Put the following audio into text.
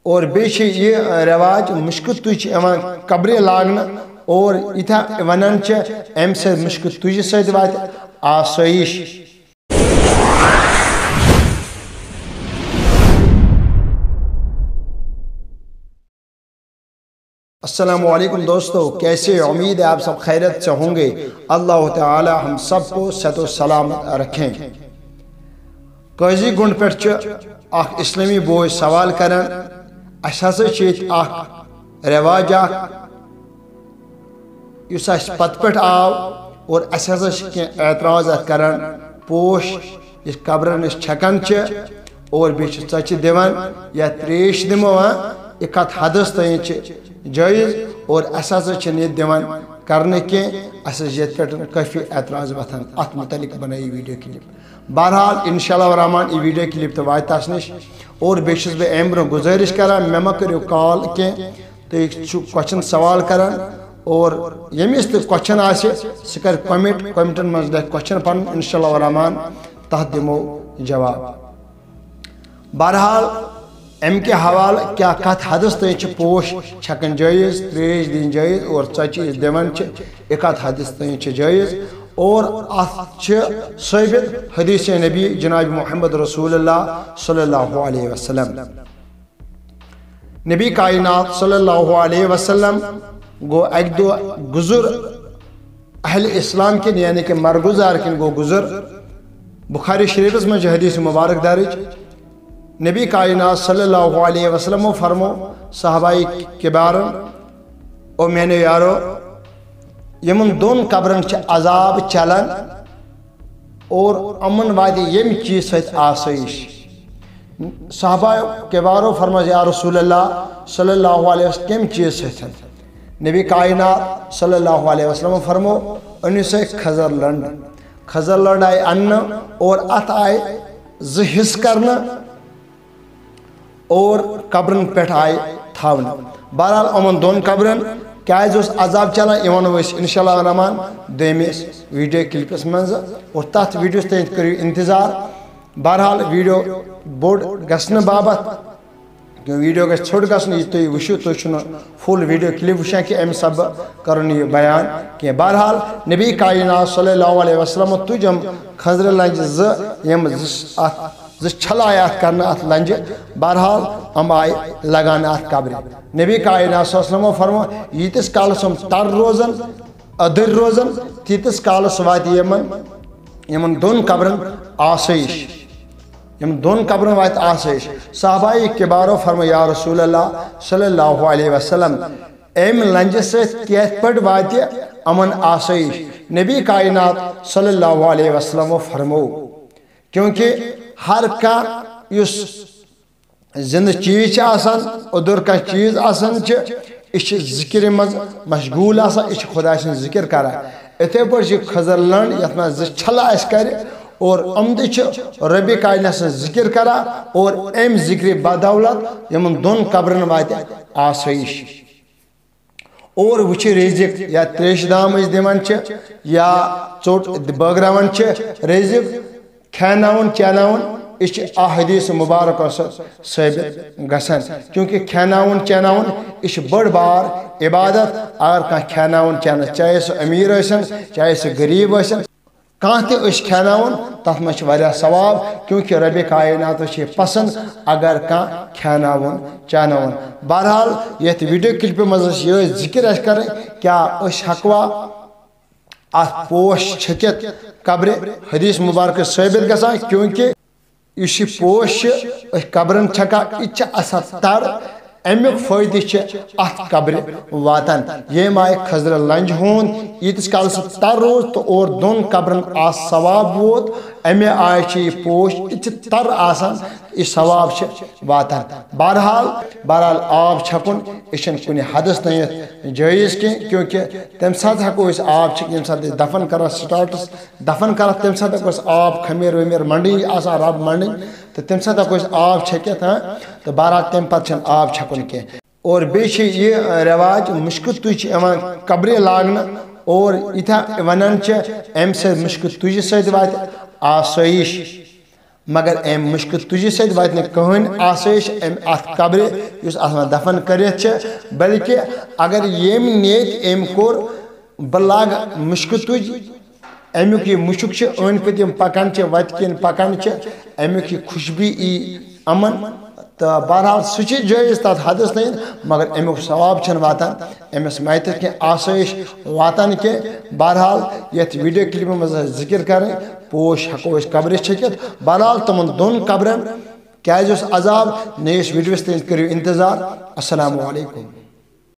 اور بیچ یہ رواج مشک تج قبر لاگنا اور اتھا ونان ام سے مشک تج ست وات آسائش. السلام علیکم دوستو، کیسے؟ امید ہے آپ سب خیرت سے ہوں گے. اللہ تعالی ہم سب کو صحت و سلامت رکھیں. قاضی گنڈ پہ اخ اسلامی بوئے سوال کران اس ہسا اخ رواج اس پت پہ آو اور اس ہسا کی اعتراض کران پوش اس قبرن چھکان اور بیچ ژچہ دیوان یا تریش دمو یہ کت حدس تین جائز اور اس ہسا یہ دیوان کرنے کی اس یت پہ کافی اعتراض وتھان. ات متعلق بنائی ویڈیو کلپ. بہرحال انشاءاللہ الرحمن یہ ویڈیو کلپ تو وات تس نش اور بیس بہ ام برو گزارش کران مے ما کرو کال کی تھی کوشچن سوال کران اور یمس تہ کوشچن آسہ سہ کر کومنٹن مز لکھ کوشچن پن انشاءاللہ الرحمن تحت دمو جواب. بہرحال ام کے حوالہ کیا کت حدس تین پوش چھکن جائز، تریش دین جائز اور ژچہ دون یہ کت حدس تین جائز اور ات ثابت حدیث نبی جناب محمد رسول اللہ صلی اللہ علیہ وسلم. نبی کائنات صلی اللہ علیہ وسلم گو ایک دو گزر اہل اسلام کن یعنی کہ مرگزار کن گو گزر. بخاری شریفس میں حدیث مبارک درج نبی کائنات صلی اللہ علیہ وسلم فرمو صحابہ کبارن او میں نے یارو یمن دون قبرن عذاب چلان اور امن وادی یم چیز ست آسائش. صحابہ کبارو فرما یا رسول اللہ صلی اللہ علیہ وسلم کم چیز ست؟ نبی کائنات صلی اللہ علیہ وسلم فرمو انہی سے خزر لنڈ. خزر لنڈ آئے ان اور ات آئے زحص کرنا اور قبرن پیٹھ آئے تھاونا. بہرحال امن دون قبرن کیاز عذاب چلان یہ ونو انشاءاللہ الرحمن دویمس ویڈیو کلپس مز اور تر ویڈیوس تین کرو انتظار. بہرحال ویڈیو بوڑ گھن بابت ویڈیو گھس ژھوٹ گھن یہ تھی وچو تھی فل ویڈیو کلپ وچان کہ ام سب کرن یہ بیان کی. بہرحال نبی کائنات صلی اللہ علیہ وسلم تجم خضر لنج یم چھل آئے ات کرنا ات لنجہ. بہرحال ہم آئے لگانے ات قبر. نبی کائنات صلی اللہ علیہ وسلم فرمو یتس کالس ہم تر روزن ادر روزن تیتس کالس وات یمن دون قبرن آسائش. یمن دون قبرن وات آسائش. صحابہ کبارو فرمو یا رسول اللہ صلی اللہ علیہ وسلم ام لنجہ سے کیت پٹ وات امن آسائش؟ نبی کائنات صلی اللہ علیہ وسلم فرمو کیونکہ ہر کا اس زند چیز آسان ادر کا چیز آسان یہ ذکر مز مشغول آسان یہ خدا سن ذکر کران. اتھے پہ خزر لنڈ یت مز چھل آس کر اور امد رب کائنات سن ذکر کران اور ام ذکر بدولت یمن دون قبرن وات آسائش. اور وچ رزق یا تریش دام دان یا ژوٹ بٲگراوان رزق کھیناون چیناون یہ حدیث مبارک ثابت گژھان کیونکہ کھیناون چیناون یہ بڑ بار عبادت. اگر کھانا کھیناون چین چاہے سہ امیر ٲسِن چاہے سہ غریب ٲسِن کھانا تہ کھیناون تر مز ثواب کیونکہ رب کائنات پسند اگر کھانا کھیناون چیناون. بہرحال یت ویڈیو کلپ مز یہ ذکر کریں کیا ہکوا ات پوش چھکت قبر حدیث مبارک ثابت گژھان کیونکہ یہ پوش قبرن چھکان یہ اثر تر امیک فائدہ ات قبر واتان. یم آئے خضر لنج ہند یتس کال سہ تر روز تو اور دون قبرن ثواب ووت امے آئے یہ پوش یہ تر آسان یہ ثواب واتان. بہرحال آب چھکن یہ کن حدس تین جائز کی کیونکہ تمہ سات ہکو آب چھک یم سات دفن کران سٹارٹس دفن کران تمہ سات ہکو آب خمیر ومیر منڈی آسان رب منڈی تو تمہ سات ہکو آب چھکت تو بہرحال تمہ پتہ آب چھکن کی. اور بیچ یہ رواج مشک تج قبر لاگنا اور اتھا ونان ام سے مشک تج ست وات آسائش. مگر ام مشک تجی سید وات نہ کہن آسائش ام ات قبر یس ات دفن کرت بلکہ اگر یم نیت ام کور بلاگ مشک تج امیک یہ مشک ان پتم پکان وت کن پکان امیک یہ خوشبو ای امن تو بہرحال سہ جائز تر حدس تین مگر امیک ثواب چھ واتان امس میتر کی آسائش واتان کی بہرحال یت ویڈیو کلپ مز ذکر کریں پوش ہکو اس قبر چھکت بہرحال تمن دون قبرن کیاز عذاب نیس ویڈیوس تین کرو انتظار السلام علیکم